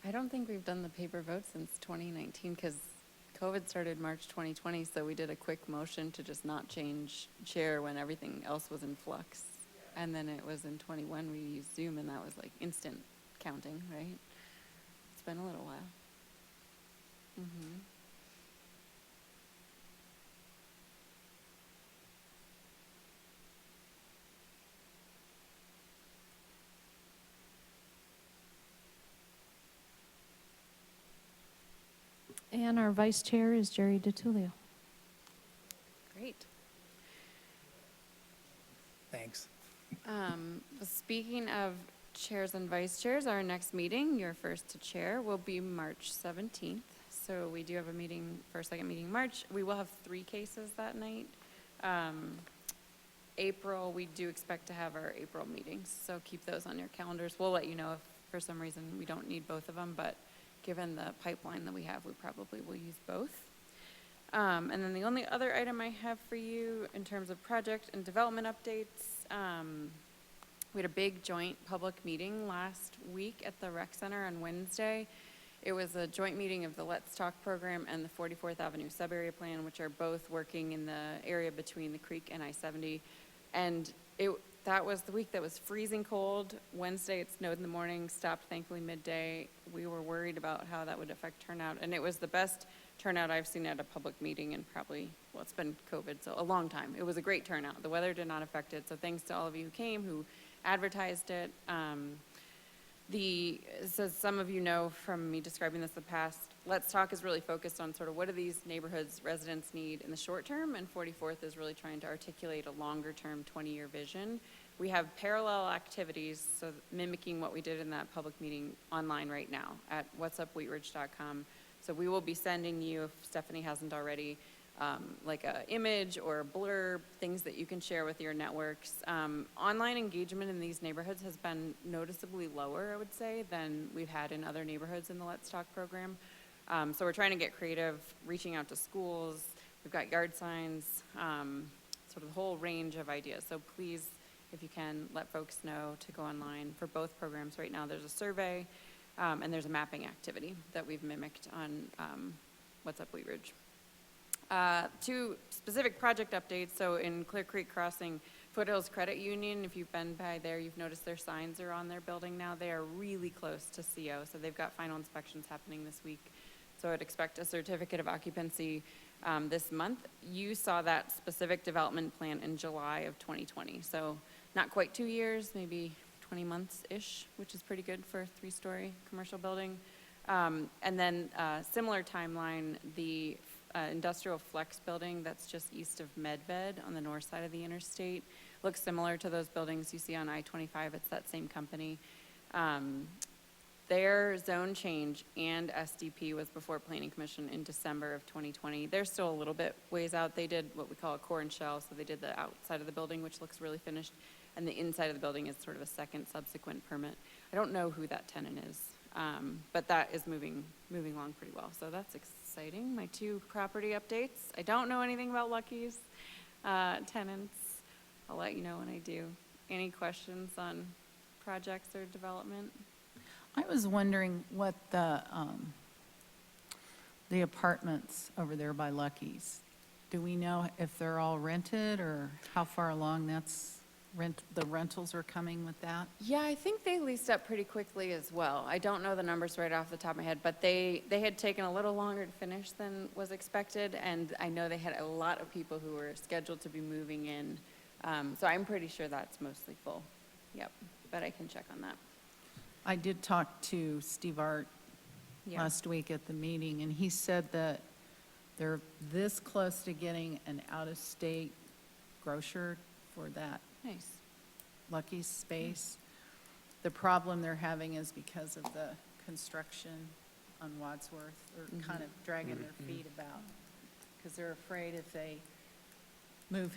I don't think we've done the paper vote since 2019 because COVID started March 2020, so we did a quick motion to just not change chair when everything else was in flux. And then it was in 21 we used Zoom, and that was like instant counting, right? It's been a little while. Mm-hmm. And our vice chair is Jerry DiTullio. Great. Thanks. Speaking of chairs and vice chairs, our next meeting, your first to chair, will be March 17th. So we do have a meeting for a second meeting in March. We will have 3 cases that night. April, we do expect to have our April meetings, so keep those on your calendars. We'll let you know if for some reason we don't need both of them, but given the pipeline that we have, we probably will use both. And then the only other item I have for you in terms of project and development updates, we had a big joint public meeting last week at the rec center on Wednesday. It was a joint meeting of the Let's Talk program and the 44th Avenue Sub-Area Plan, which are both working in the area between the creek and I-70 And that was the week that was freezing cold. Wednesday, it snowed in the morning, stopped thankfully midday. We were worried about how that would affect turnout, and it was the best turnout I've seen at a public meeting in probably, well, it's been COVID, so a long time. It was a great turnout. The weather did not affect it, so thanks to all of you who came, who advertised it. So some of you know from me describing this in the past, Let's Talk is really focused on sort of what do these neighborhoods residents need in the short term, and 44th is really trying to articulate a longer term 20-year vision. We have parallel activities, so mimicking what we did in that public meeting online right now at whatsupwheatridge.com. So we will be sending you, if Stephanie hasn't already, like a image or a blurb, things that you can share with your networks. Online engagement in these neighborhoods has been noticeably lower, I would say, than we've had in other neighborhoods in the Let's Talk program. So we're trying to get creative, reaching out to schools. We've got yard signs, sort of the whole range of ideas. So please, if you can, let folks know to go online for both programs. Right now there's a survey and there's a mapping activity that we've mimicked on What's Up Wheat Ridge. Two specific project updates. So in Clear Creek Crossing, Foothills Credit Union, if you've been by there, you've noticed their signs are on their building now. They are really close to CO, so they've got final inspections happening this week. So I'd expect a certificate of occupancy this month. You saw that specific development plan in July of 2020. So not quite 2 years, maybe 20 months-ish, which is pretty good for a 3-story commercial building. And then similar timeline, the industrial flex building that's just east of Medved on the north side of the interstate looks similar to those buildings you see on I-25. It's that same company. Their zone change and SDP was before Planning Commission in December of 2020. They're still a little bit ways out. They did what we call a core and shell, so they did the outside of the building, which looks really finished, and the inside of the building is sort of a second subsequent permit. I don't know who that tenant is, but that is moving along pretty well, so that's exciting. My 2 property updates. I don't know anything about Lucky's tenants. I'll let you know when I do. Any questions on projects or development? I was wondering what the apartments over there by Lucky's, do we know if they're all rented or how far along the rentals are coming with that? Yeah, I think they leased up pretty quickly as well. I don't know the numbers right off the top of my head, but they had taken a little longer to finish than was expected, and I know they had a lot of people who were scheduled to be moving in. So I'm pretty sure that's mostly full. Yep, but I can check on that. I did talk to Steve Art Yeah. last week at the meeting, and he said that they're this close to getting an out-of-state grocer for that Nice. Lucky's space. The problem they're having is because of the construction on Wadsworth, they're kind of dragging their feet about, because they're afraid if they move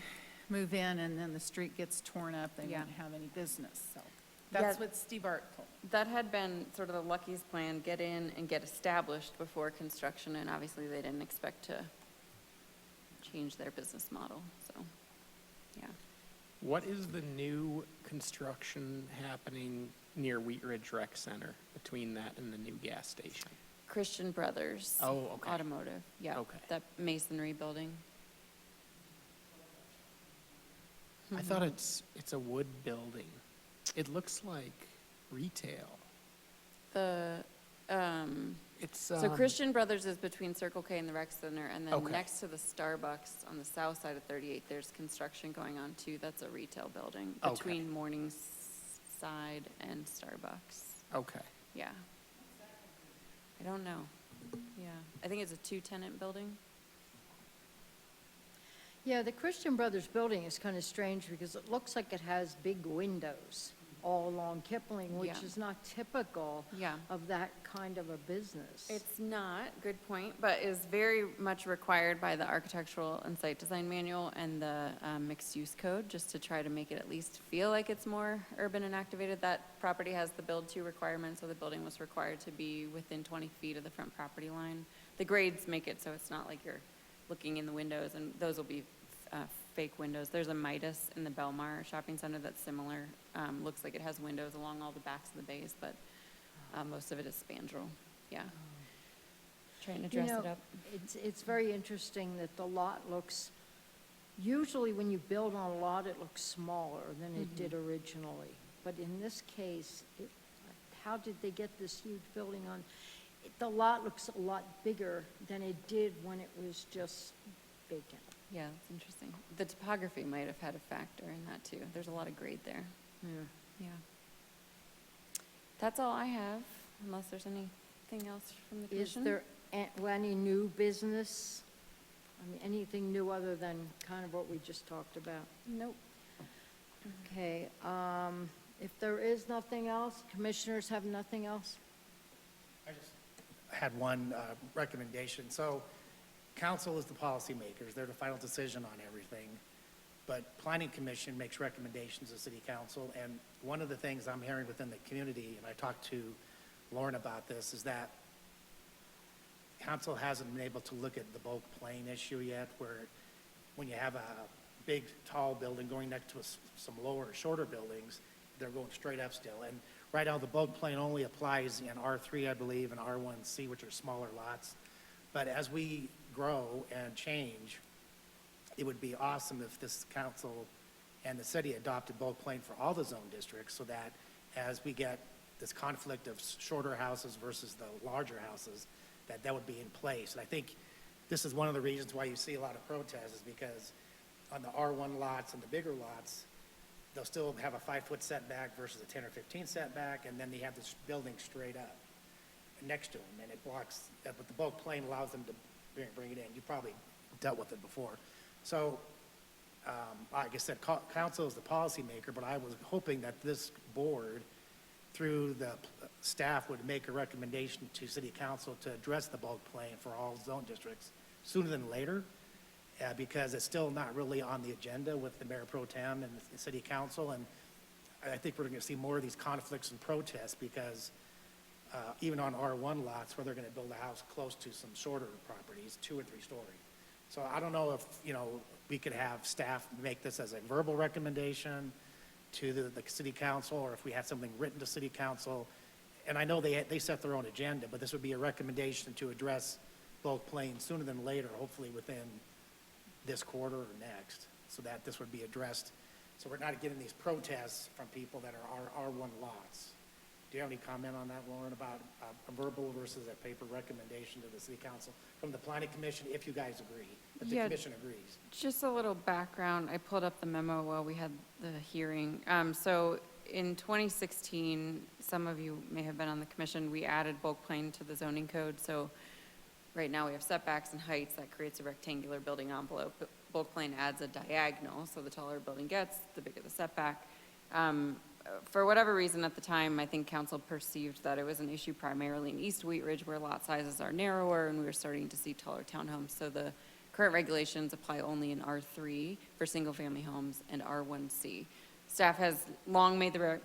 in and then the street gets torn up, they Yeah. won't have any business, so. That's Yeah. what Steve Art told me. That had been sort of the Lucky's plan, get in and get established before construction, and obviously they didn't expect to change their business model, so, yeah. What is the new construction happening near Wheat Ridge Rec Center between that and the new gas station? Christian Brothers. Oh, okay. Automotive, yeah. Okay. That masonry building. I thought it's a wood building. It looks like retail. It's, So Christian Brothers is between Circle K and the Rec Center, and then Okay. next to the Starbucks on the south side of 38, there's construction going on too. That's a retail building Okay. between Morningside and Starbucks. Okay. Yeah. I don't know. Yeah. I think it's a 2-tenant building. Yeah, the Christian Brothers building is kind of strange because it looks like it has big windows all along Kipling, which Yeah. is not typical Yeah. of that kind of a business. It's not, good point, but is very much required by the Architectural and Site Design Manual and the mixed-use code, just to try to make it at least feel like it's more urban and activated. That property has the build-to requirement, so the building was required to be within 20 feet of the front property line. The grades make it so it's not like you're looking in the windows, and those will be fake windows. There's a Midas in the Belmar Shopping Center that's similar. Looks like it has windows along all the backs of the bays, but most of it is spandrel. Yeah. Trying to dress it up. It's very interesting that the lot looks Usually when you build on a lot, it looks smaller than it did originally. But in this case, how did they get this huge building on? The lot looks a lot bigger than it did when it was just vacant. Yeah, it's interesting. The topography might have had a factor in that too. There's a lot of grade there. Yeah. That's all I have, unless there's anything else from the Is commission. there any new business? I mean, anything new other than kind of what we just talked about? Nope. Okay, if there is nothing else, commissioners have nothing else? I just had one recommendation. So council is the policymakers. They're the final decision on everything. But planning commission makes recommendations to city council. And one of the things I'm hearing within the community, and I talked to Lauren about this, is that council hasn't been able to look at the bulk plane issue yet, where when you have a big, tall building going next to some lower, shorter buildings, they're going straight up still. And right now, the bulk plane only applies in R3, I believe, and R1C, which are smaller lots. But as we grow and change, it would be awesome if this council and the city adopted bulk plane for all the zone districts, so that as we get this conflict of shorter houses versus the larger houses, that would be in place. And I think this is one of the reasons why you see a lot of protests, is because on the R1 lots and the bigger lots, they'll still have a 5-foot setback versus a 10 or 15 setback, and then they have this building straight up next to them, and it blocks, but the bulk plane allows them to bring it in. You probably dealt with it before. So, like I said, council is the policymaker, but I was hoping that this board, through the staff, would make a recommendation to city council to address the bulk plane for all zone districts sooner than later, because it's still not really on the agenda with the mayor pro tem and the city council. And I think we're going to see more of these conflicts and protests, because even on R1 lots where they're going to build a house close to some shorter properties, 2 and 3 story. So I don't know if, we could have staff make this as a verbal recommendation to the city council, or if we had something written to city council. And I know they set their own agenda, but this would be a recommendation to address bulk planes sooner than later, hopefully within this quarter or next, so that this would be addressed. So we're not getting these protests from people that are R1 lots. Do you have any comment on that, Lauren, about a verbal versus a paper recommendation to the city council from the planning commission, if you guys agree, if the Yeah. commission agrees? Just a little background. I pulled up the memo while we had the hearing. So in 2016, some of you may have been on the commission, we added bulk plane to the zoning code. So right now we have setbacks and heights. That creates a rectangular building envelope. But bulk plane adds a diagonal, so the taller a building gets, the bigger the setback. For whatever reason at the time, I think council perceived that it was an issue primarily in East Wheat Ridge, where lot sizes are narrower and we were starting to see taller townhomes. So the current regulations apply only in R3 for single-family homes and R1C. Staff has long made the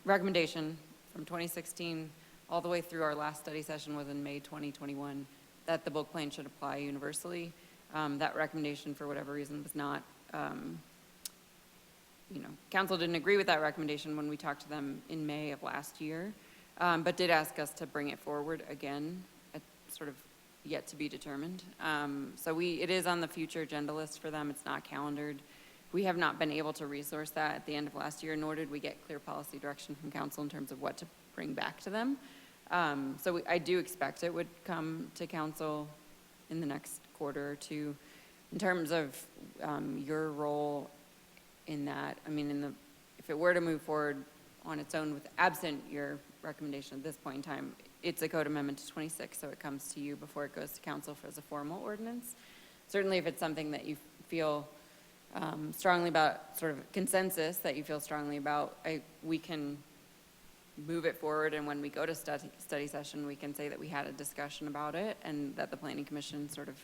recommendation from 2016 all the way through our last study session was in May 2021 that the bulk plane should apply universally. That recommendation, for whatever reason, was not council didn't agree with that recommendation when we talked to them in May of last year, but did ask us to bring it forward again, at sort of yet to be determined. So it is on the future agenda list for them. It's not calendared. We have not been able to resource that at the end of last year, nor did we get clear policy direction from council in terms of what to bring back to them. I do expect it would come to council in the next quarter or two. In terms of your role in that, if it were to move forward on its own with absent your recommendation at this point in time, it's a code amendment to 26, so it comes to you before it goes to council as a formal ordinance. Certainly if it's something that you feel strongly about, sort of consensus that you feel strongly about, we can move it forward, and when we go to study session, we can say that we had a discussion about it and that the planning commission sort of,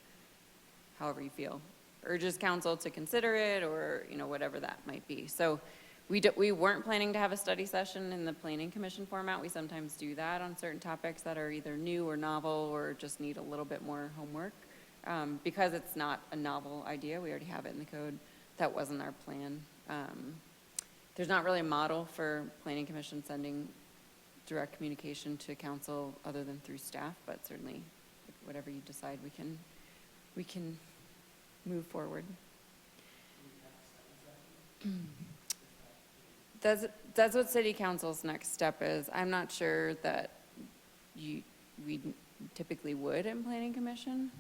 however you feel, urges council to consider it, or whatever that might be. So we weren't planning to have a study session in the planning commission format. We sometimes do that on certain topics that are either new or novel or just need a little bit more homework. Because it's not a novel idea, we already have it in the code. That wasn't our plan. There's not really a model for planning commission sending direct communication to council other than through staff, but certainly whatever you decide, we can move forward. That's what city council's next step is. I'm not sure that we typically would in planning commission.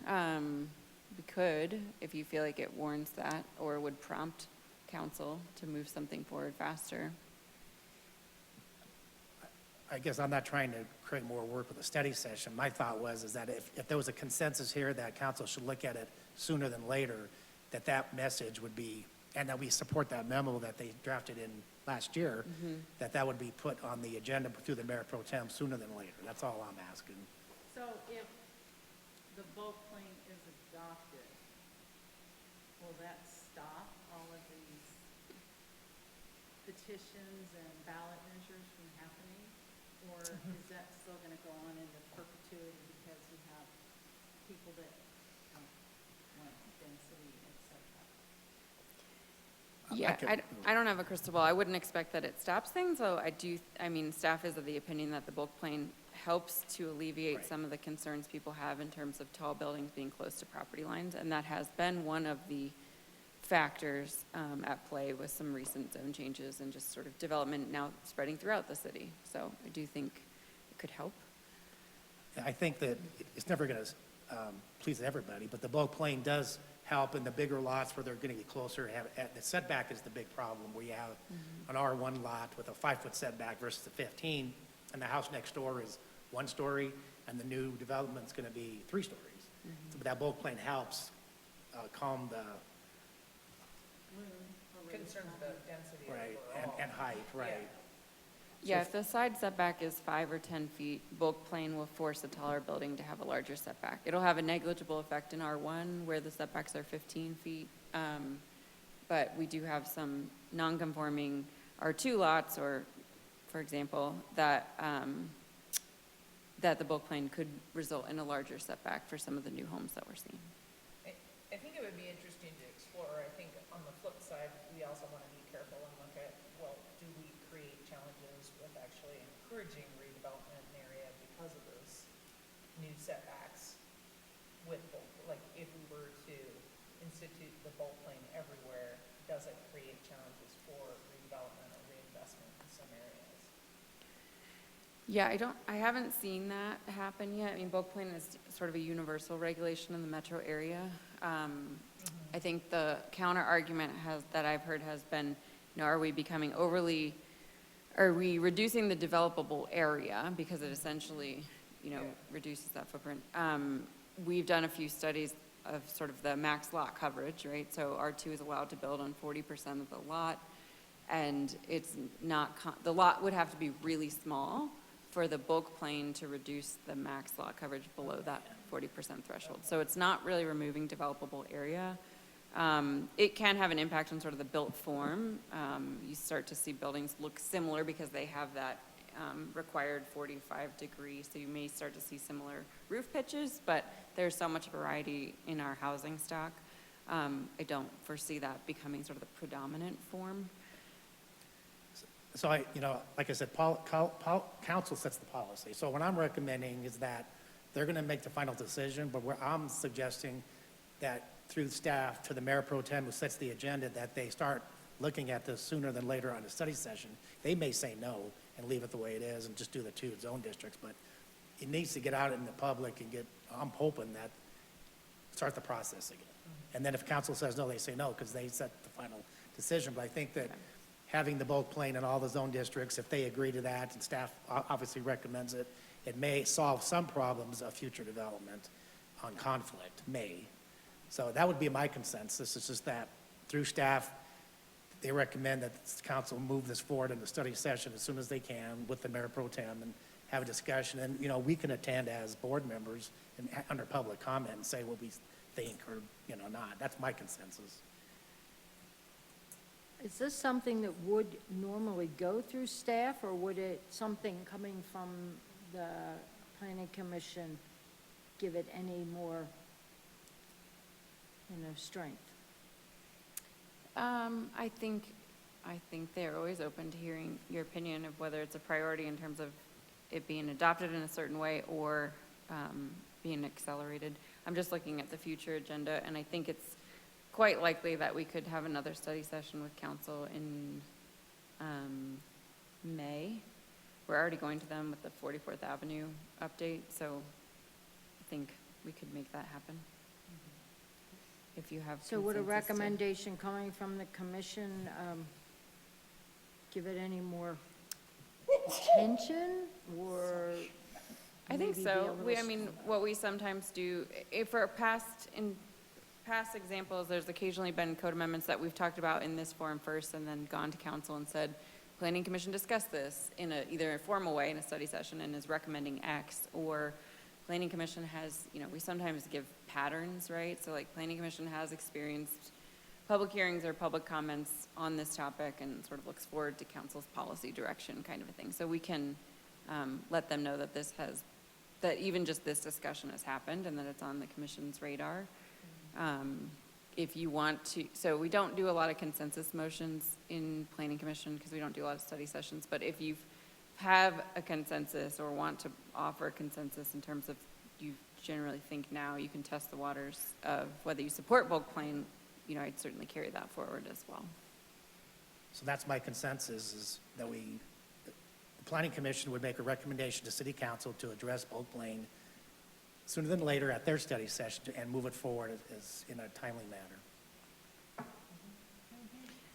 We could, if you feel like it warrants that, or would prompt council to move something forward faster. I guess I'm not trying to create more work with a study session. My thought is that if there was a consensus here that council should look at it sooner than later, that message would be, and that we support that memo that they drafted in last year, that would be put on the agenda through the mayor pro tem sooner than later. That's all I'm asking. So if the bulk plan is adopted, will that stop all of these petitions and ballot measures from happening? Or is that still gonna go on into perpetuity because you have people that don't want density, et cetera? Yeah, I don't have a crystal ball. I wouldn't expect that it stops things, though I mean, staff is of the opinion that the bulk plane helps to alleviate Right. some of the concerns people have in terms of tall buildings being close to property lines, and that has been one of the factors at play with some recent zone changes and just sort of development now spreading throughout the city. So I do think it could help. I think that it's never going to please everybody, but the bulk plane does help in the bigger lots where they're going to get closer. The setback is the big problem, where you have an R1 lot with a 5-foot setback versus a 15, and the house next door is 1 story, and the new development's going to be 3 stories. So that bulk plane helps calm the, Concerns about density right, and height, right. Yeah, if the side setback is 5 or 10 feet, bulk plane will force a taller building to have a larger setback. It'll have a negligible effect in R1 where the setbacks are 15 feet. But we do have some non-conforming R2 lots, or, for example, that the bulk plane could result in a larger setback for some of the new homes that we're seeing. I think it would be interesting to explore. I think on the flip side, we also want to be careful and look at, well, do we create challenges with actually encouraging redevelopment in the area because of those new setbacks with bulk? Like, if we were to institute the bulk plane everywhere, does it create challenges for redevelopment or reinvestment in some areas? Yeah, I haven't seen that happen yet. I mean, bulk plane is sort of a universal regulation in the metro area. I think the counter argument that I've heard has been, are we reducing the developable area because it essentially, reduces that footprint. We've done a few studies of sort of the max lot coverage, right? So R2 is allowed to build on 40% of the lot, and it's not, the lot would have to be really small for the bulk plane to reduce the max lot coverage below that 40% threshold. So it's not really removing developable area. It can have an impact on sort of the built form. You start to see buildings look similar because they have that required 45-degree, so you may start to see similar roof pitches, but there's so much variety in our housing stock. I don't foresee that becoming sort of the predominant form. So like I said, council sets the policy. So what I'm recommending is that they're going to make the final decision, but where I'm suggesting that through staff to the mayor pro tem who sets the agenda, that they start looking at this sooner than later on a study session. They may say no and leave it the way it is and just do the 2 zone districts, but it needs to get out in the public and I'm hoping that, start the process again. And then if council says no, they say no, because they set the final decision. But I think that having the bulk plane in all the zone districts, if they agree to that, and staff obviously recommends it, it may solve some problems of future development on conflict, So that would be my consensus. It's just that through staff, they recommend that the council move this forward in the study session as soon as they can with the mayor pro tem and have a discussion. And, we can attend as board members and under public comment and say what we think or, not. That's my consensus. Is this something that would normally go through staff, or would it, something coming from the planning commission, give it any more, strength? I think they're always open to hearing your opinion of whether it's a priority in terms of it being adopted in a certain way or being accelerated. I'm just looking at the future agenda, and I think it's quite likely that we could have another study session with council in May. We're already going to them with the 44th Avenue update, so I think we could make that happen. If you have So would a consensus to- recommendation coming from the commission give it any more attention, or I think maybe be a so. little I mean, what we sometimes do, if for in past examples, there's occasionally been code amendments that we've talked about in this forum first and then gone to council and said, planning commission discussed this in either a formal way in a study session and is recommending X, or planning commission has, we sometimes give patterns, right? So like planning commission has experienced public hearings or public comments on this topic and sort of looks forward to council's policy direction kind of a thing. So we can let them know that that even just this discussion has happened and that it's on the commission's radar. If you want to, so we don't do a lot of consensus motions in planning commission because we don't do a lot of study sessions, but if you have a consensus or want to offer a consensus in terms of you generally think now, you can test the waters of whether you support bulk plain, I'd certainly carry that forward as well. So that's my consensus, is that the planning commission would make a recommendation to city council to address bulk plain sooner than later at their study session and move it forward as in a timely manner.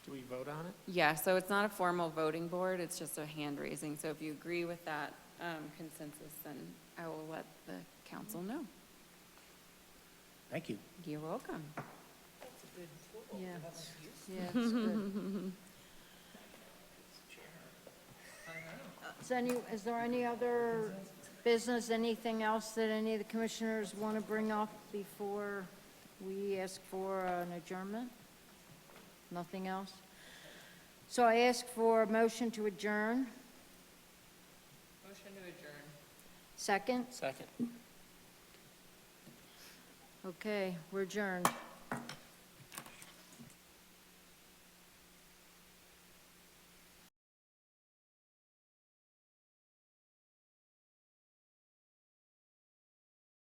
Do we vote on it? Yeah, so it's not a formal voting board, it's just a hand raising. So if you agree with that consensus, then I will let the council know. Thank you. You're welcome. That's a good tool to Yeah. have them use. Yeah, it's good. Is there any other business, anything else that any of the commissioners want to bring up before we ask for an adjournment? Nothing else? So I ask for a motion to adjourn. Motion to adjourn. Second? Second. Okay, we're adjourned.